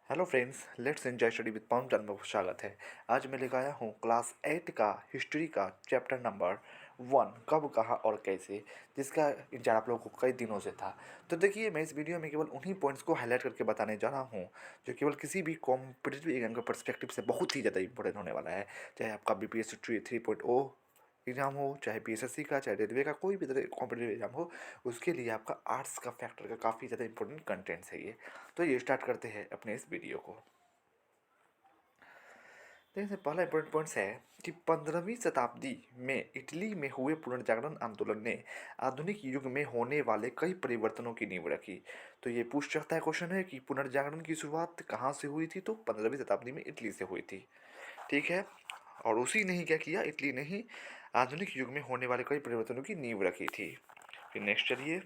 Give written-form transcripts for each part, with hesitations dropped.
Hello friends, let's enjoy study with Pawan channel में स्वागत है। आज मैं लेकर आया हूँ क्लास 8 का हिस्ट्री का चैप्टर नंबर 1, कब कहाँ और कैसे, जिसका इंतजार आप लोगों को कई दिनों से था। तो देखिए, मैं इस वीडियो में केवल उन्हीं पॉइंट्स को हाईलाइट करके बताने जा रहा हूँ जो केवल किसी भी कॉम्पिटिटिव एग्जाम के पर्सपेक्टिव से बहुत ही ज़्यादा इंपॉर्टेंट होने वाला है। चाहे आपका BPSC 3.0 एग्ज़ाम हो, चाहे PSSC का, चाहे रेलवे का, कोई भी तरह कॉम्पिटिटिव एग्जाम हो, उसके लिए आपका आर्ट्स का फैक्टर का काफ़ी ज़्यादा इंपॉर्टेंट कंटेंट्स है ये। तो ये स्टार्ट करते हैं अपने इस वीडियो को। देखिए, पहला इंपॉर्टेंट पॉइंट्स है कि 15वीं शताब्दी में इटली में हुए पुनर्जागरण आंदोलन ने आधुनिक युग में होने वाले कई परिवर्तनों की नींव रखी। तो ये पूछ सकता है, क्वेश्चन है कि पुनर्जागरण की शुरुआत कहाँ से हुई थी? तो 15वीं शताब्दी में इटली से हुई थी। ठीक है। और उसी ने ही क्या किया, इटली ने ही आधुनिक युग में होने वाले कई परिवर्तनों की नींव रखी थी। फिर नेक्स्ट चलिए,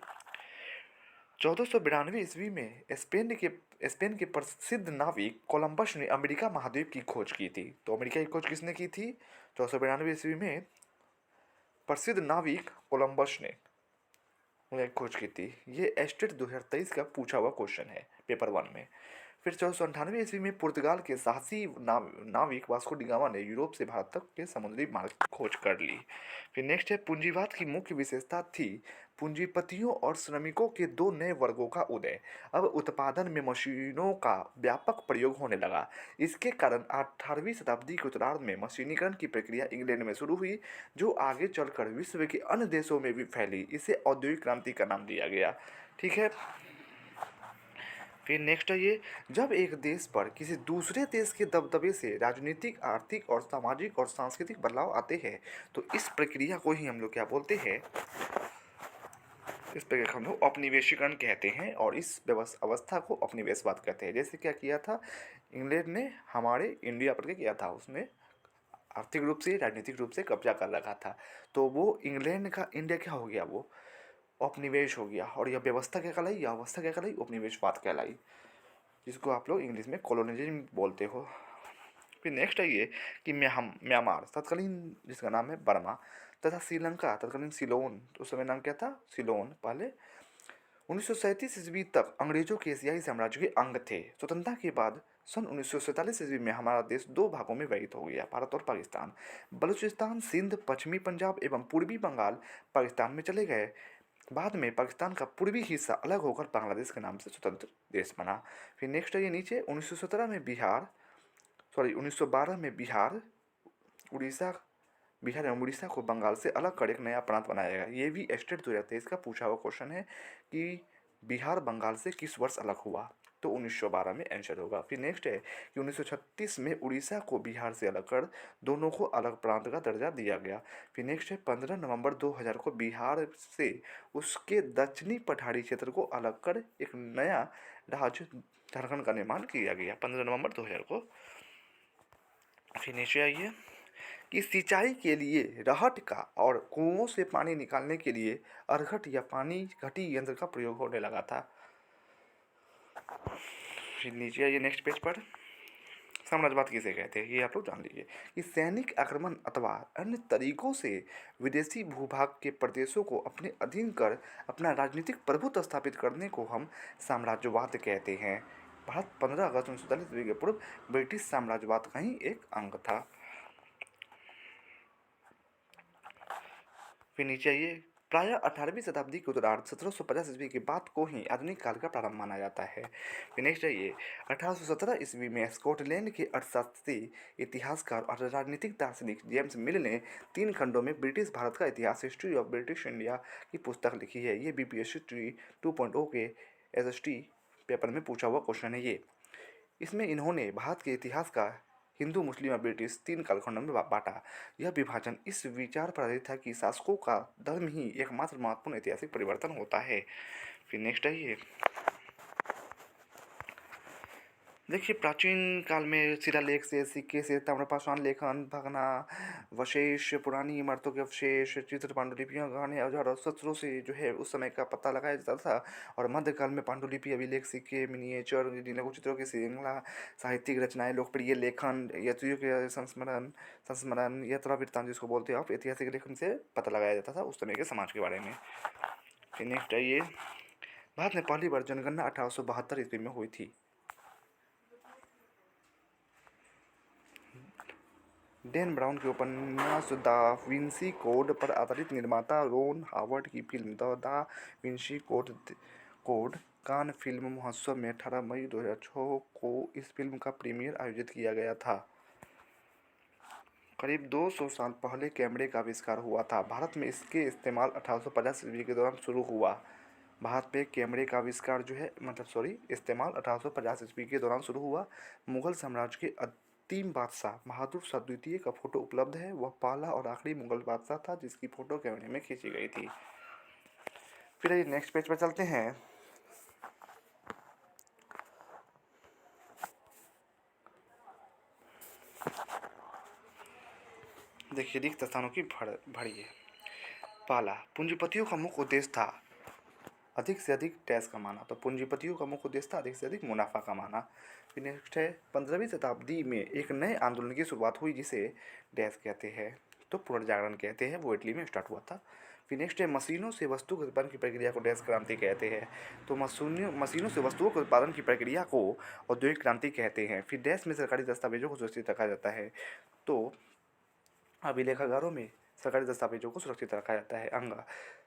1492 ईस्वी में स्पेन के प्रसिद्ध नाविक कोलंबस ने अमेरिका महाद्वीप की खोज की थी। तो अमेरिका की खोज किसने की थी? 1492 ईस्वी में प्रसिद्ध नाविक कोलंबस ने खोज की थी। ये एस्टेट 2023 का पूछा हुआ क्वेश्चन है पेपर 1 में। फिर 1498 ईस्वी में पुर्तगाल के साहसी नाविक वास्को डी गामा ने यूरोप से भारत तक के समुद्री मार्ग की खोज कर ली। फिर नेक्स्ट है, पूंजीवाद की मुख्य विशेषता थी पूंजीपतियों और श्रमिकों के दो नए वर्गों का उदय। अब उत्पादन में मशीनों का व्यापक प्रयोग होने लगा। इसके कारण 18वीं शताब्दी के उत्तरार्ध में मशीनीकरण की प्रक्रिया इंग्लैंड में शुरू हुई, जो आगे चलकर विश्व के अन्य देशों में भी फैली। इसे औद्योगिक क्रांति का नाम दिया गया। ठीक है। फिर नेक्स्ट है ये, जब एक देश पर किसी दूसरे देश के दबदबे से राजनीतिक, आर्थिक और सामाजिक और सांस्कृतिक बदलाव आते हैं, तो इस प्रक्रिया को ही हम लोग क्या बोलते हैं? इस प्रक्रिया को हम लोग औपनिवेशीकरण कहते हैं, और इस अवस्था को औपनिवेशवाद कहते हैं। जैसे क्या किया था इंग्लैंड ने हमारे इंडिया पर, क्या किया था? उसने आर्थिक रूप से, राजनीतिक रूप से कब्जा कर रखा था। तो वो इंग्लैंड का इंडिया क्या हो गया? वो औपनिवेश हो गया। और यह व्यवस्था क्या कहलाई? यह अवस्था क्या कहलाई? उपनिवेशवाद कहलाई, जिसको आप लोग इंग्लिश में कॉलोनियलिज्म बोलते हो। फिर नेक्स्ट है ये कि म्यांमार तत्कालीन, जिसका नाम है बर्मा, तथा श्रीलंका तत्कालीन सिलोन, उस समय नाम क्या था? सिलोन। पहले 1937 ईस्वी तक अंग्रेजों के एशियाई साम्राज्य के अंग थे। स्वतंत्रता के बाद सन 1947 ईस्वी में हमारा देश दो भागों में विभाजित हो गया, भारत और पाकिस्तान। बलूचिस्तान, सिंध, पश्चिमी पंजाब एवं पूर्वी बंगाल पाकिस्तान में चले गए। बाद में पाकिस्तान का पूर्वी हिस्सा अलग होकर बांग्लादेश के नाम से स्वतंत्र देश बना। फिर नेक्स्ट है ये नीचे, 1912 में उड़ीसा बिहार एवं उड़ीसा को बंगाल से अलग कर एक नया प्रांत बनाया गया। ये भी स्टेट 2023 का पूछा हुआ क्वेश्चन है कि बिहार बंगाल से किस वर्ष अलग हुआ? तो 1912 में आंसर होगा। फिर नेक्स्ट है कि 1936 में उड़ीसा को बिहार से अलग कर दोनों को अलग प्रांत का दर्जा दिया गया। फिर नेक्स्ट है, 15 नवंबर 2000 को बिहार से उसके दक्षिणी पठारी क्षेत्र को अलग कर एक नया राज्य झारखंड का निर्माण किया गया, 15 नवंबर 2000 को। फिर नीचे आइए कि सिंचाई के लिए रहट का और कुओं से पानी निकालने के लिए अरघट या पानी घटी यंत्र का प्रयोग होने लगा था। फिर नीचे आइए नेक्स्ट पेज पर, साम्राज्यवाद किसे कहते हैं ये आप लोग जान लीजिए कि सैनिक आक्रमण अथवा अन्य तरीकों से विदेशी भूभाग के प्रदेशों को अपने अधीन कर अपना राजनीतिक प्रभुत्व स्थापित करने को हम साम्राज्यवाद कहते हैं। भारत 15 अगस्त 1947 के पूर्व ब्रिटिश साम्राज्यवाद का ही एक अंग था। फिर नीचे आइए, प्रायः 18वीं शताब्दी के उत्तरार्ध 1750 ईस्वी के बाद को ही आधुनिक काल का प्रारंभ माना जाता है। फिर नेक्स्ट आइए, 1817 ईस्वी में स्कॉटलैंड के अर्थशास्त्री, इतिहासकार और राजनीतिक दार्शनिक जेम्स मिल ने 3 खंडों में ब्रिटिश भारत का इतिहास, हिस्ट्री ऑफ ब्रिटिश इंडिया की पुस्तक लिखी है। ये BPSC 2.0 के SST पेपर में पूछा हुआ क्वेश्चन है ये। इसमें इन्होंने भारत के इतिहास का हिंदू, मुस्लिम और ब्रिटिश 3 कालखंडों में बांटा। यह विभाजन इस विचार पर आधारित था कि शासकों का धर्म ही एकमात्र महत्वपूर्ण ऐतिहासिक परिवर्तन होता है। फिर नेक्स्ट आइए, देखिए प्राचीन काल में शिलालेख से, सिक्के से, ताम्रपाषाण लेखन, भगना अवशेष, पुरानी इमारतों के अवशेष, चित्र, पांडुलिपियाँ, गहने औजार और शस्त्रों से जो है उस समय का पता लगाया जाता था। और मध्यकाल में पांडुलिपि, अभिलेख, सिक्के, मिनिएचर, लघु चित्रों की श्रृंखला, साहित्यिक रचनाएं, लोकप्रिय लेखन, यात्रियों के संस्मरण यात्रा वृत्तांत जिसको बोलते हैं आप, ऐतिहासिक लेखन से पता लगाया जाता था उस समय के समाज के बारे में। फिर नेक्स्ट आइए, भारत में पहली बार जनगणना 1872 ईस्वी में हुई थी। डैन ब्राउन के उपन्यास द विंसी कोड पर आधारित निर्माता रोन हावर्ड की film the Vinci code Cannes film महोत्सव में 18 मई 2006 को इस फिल्म का प्रीमियर आयोजित किया गया था। करीब 200 साल पहले कैमरे का आविष्कार हुआ था। भारत में इसके इस्तेमाल 1850 ईस्वी के दौरान शुरू हुआ। भारत में कैमरे का आविष्कार जो है इस्तेमाल 1850 ईस्वी के दौरान शुरू हुआ। मुगल साम्राज्य के अंतिम बादशाह बहादुर शाह द्वितीय का फोटो उपलब्ध है। वह पहला और आखिरी मुगल बादशाह था जिसकी फोटो कैमरे में खींची गई थी। फिर ये नेक्स्ट पेज पर चलते हैं। देखिए, रिक्त स्थानों की भरी है। पहला, पूंजीपतियों का मुख्य उद्देश्य था अधिक से अधिक टैक्स कमाना। तो पूंजीपतियों का मुख्य उद्देश्य था अधिक से अधिक मुनाफा कमाना। फिर नेक्स्ट है, 15वीं शताब्दी में एक नए आंदोलन की शुरुआत हुई जिसे डैश कहते हैं, तो पुनर्जागरण कहते हैं। वो इटली में स्टार्ट हुआ था। फिर नेक्स्ट है, मशीनों से वस्तु के उत्पादन की प्रक्रिया को डैश क्रांति कहते हैं। तो मशीनों से वस्तुओं के उत्पादन की प्रक्रिया को औद्योगिक क्रांति कहते हैं। फिर डैश में सरकारी दस्तावेजों को सुरक्षित रखा जाता है। तो अभिलेखागारों में सरकारी दस्तावेजों को सुरक्षित रखा जाता है। अंग,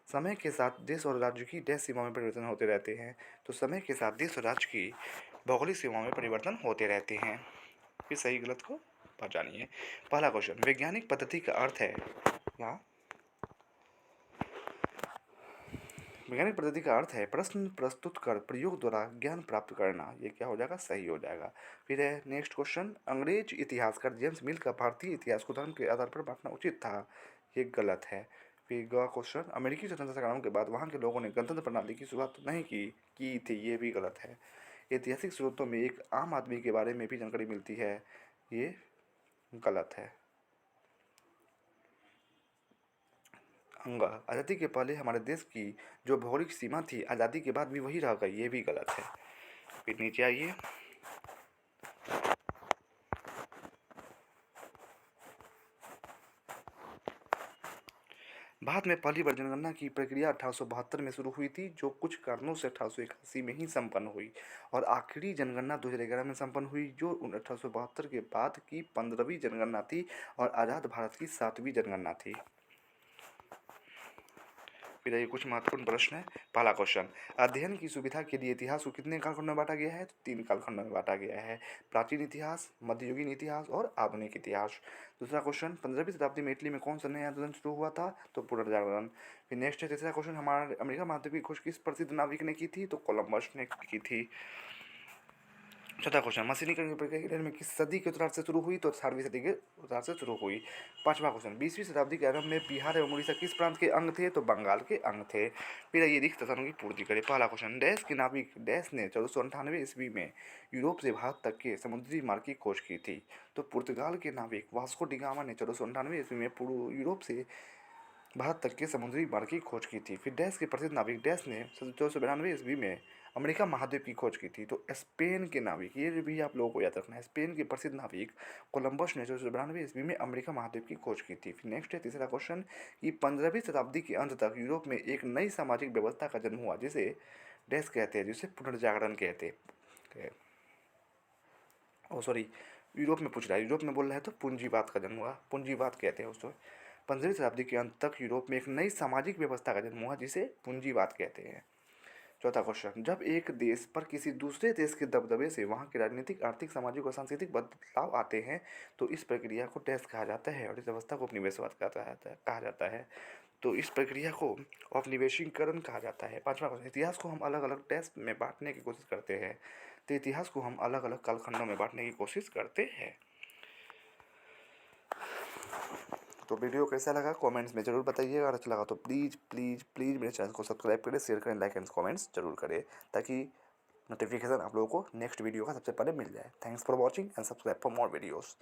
समय के साथ देश और राज्य की डैश सीमाओं में परिवर्तन होते रहते हैं। तो समय के साथ देश और राज्य की भौगोलिक सीमाओं में परिवर्तन होते रहते हैं। फिर सही गलत को पहचानिए। पहला क्वेश्चन, वैज्ञानिक पद्धति का अर्थ है यहाँ वैज्ञानिक पद्धति का अर्थ है प्रश्न प्रस्तुत कर प्रयोग द्वारा ज्ञान प्राप्त करना। ये क्या हो जाएगा? सही हो जाएगा। फिर है नेक्स्ट क्वेश्चन, अंग्रेज इतिहासकार जेम्स मिल का भारतीय इतिहास को धर्म के आधार पर बांटना उचित था। ये गलत है। फिर ग क्वेश्चन, अमेरिकी स्वतंत्रता संग्राम के बाद वहाँ के लोगों ने गणतंत्र प्रणाली की शुरुआत नहीं की थी। ये भी गलत है। ऐतिहासिक स्रोतों में एक आम आदमी के बारे में भी जानकारी मिलती है। ये गलत है। अंग, आज़ादी के पहले हमारे देश की जो भौगोलिक सीमा थी आज़ादी के बाद भी वही रह गई। ये भी गलत है। फिर नीचे आइए। भारत में पहली बार जनगणना की प्रक्रिया 1872 में शुरू हुई थी, जो कुछ कारणों से 1881 में ही संपन्न हुई, और आखिरी जनगणना 2011 में संपन्न हुई, जो 1872 के बाद की 15वीं जनगणना थी और आज़ाद भारत की 7वीं जनगणना थी। फिर ये कुछ महत्वपूर्ण प्रश्न है। पहला क्वेश्चन, अध्ययन की सुविधा के लिए इतिहास को कितने कालखंडों में बांटा गया है? तो 3 कालखंडों में बांटा गया है, प्राचीन इतिहास, मध्ययुगीन इतिहास और आधुनिक इतिहास। दूसरा क्वेश्चन, 15वीं शताब्दी में इटली में कौन सा नया आंदोलन शुरू हुआ था? तो पुनर्जागरण। फिर नेक्स्ट है तीसरा क्वेश्चन, हमारे अमेरिका महाद्वीप की खोज किस प्रसिद्ध नाविक ने की थी? तो कोलंबस ने की थी। चौथा क्वेश्चन, मशीनीकरण की प्रक्रिया इंग्लैंड में किस सदी के उत्तरार्ध से शुरू हुई? तो 18वीं सदी के उत्तरार्ध से शुरू हुई। पांचवा क्वेश्चन, 20वीं शताब्दी के आरंभ में बिहार एवं उड़ीसा किस प्रांत के अंग थे? तो बंगाल के अंग थे। फिर ये रिक्त स्थानों की पूर्ति करें। पहला क्वेश्चन, डैश के नाविक डैश ने 1498 ईस्वी में यूरोप से भारत तक के समुद्री मार्ग की खोज की थी। तो पुर्तगाल के नाविक वास्को डी गामा ने 1498 ईस्वी में पूर्व यूरोप से भारत तक के समुद्री मार्ग की खोज की थी। फिर डैश के प्रसिद्ध नाविक डैश ने 1492 ईस्वी में अमेरिका महाद्वीप की खोज की थी। तो स्पेन के नाविक, ये भी आप लोगों को याद रखना है, स्पेन के प्रसिद्ध नाविक कोलंबस ने 1492 ईस्वी में अमेरिका महाद्वीप की खोज की थी। फिर नेक्स्ट है तीसरा क्वेश्चन, कि 15वीं शताब्दी के अंत तक यूरोप में एक नई सामाजिक व्यवस्था का जन्म हुआ जिसे डैश कहते हैं, जिसे पुनर्जागरण कहते हैं। सॉरी, यूरोप में पूछ रहा है, यूरोप में बोल रहा है तो पूंजीवाद का जन्म हुआ, पूंजीवाद कहते हैं उसको। 15वीं शताब्दी के अंत तक यूरोप में एक नई सामाजिक व्यवस्था का जन्म हुआ जिसे पूंजीवाद कहते हैं। चौथा क्वेश्चन, जब एक देश पर किसी दूसरे देश के दबदबे से वहाँ के राजनीतिक, आर्थिक, सामाजिक और सांस्कृतिक बदलाव आते हैं तो इस प्रक्रिया को डैश कहा जाता है, और इस अवस्था को उपनिवेशवाद कहा जाता है। तो इस प्रक्रिया को औपनिवेशीकरण कहा जाता है। पांचवा क्वेश्चन, इतिहास को हम अलग अलग डैश में बांटने की कोशिश करते हैं। तो इतिहास को हम अलग अलग कालखंडों में बांटने की कोशिश करते हैं। तो वीडियो कैसा लगा कमेंट्स में ज़रूर बताइए। अगर अच्छा लगा तो प्लीज़ प्लीज़ प्लीज़ मेरे चैनल को सब्सक्राइब करें, शेयर करें, लाइक एंड कमेंट्स जरूर करें, ताकि नोटिफिकेशन आप लोगों को नेक्स्ट वीडियो का सबसे पहले मिल जाए। Thanks for watching and subscribe for more videos.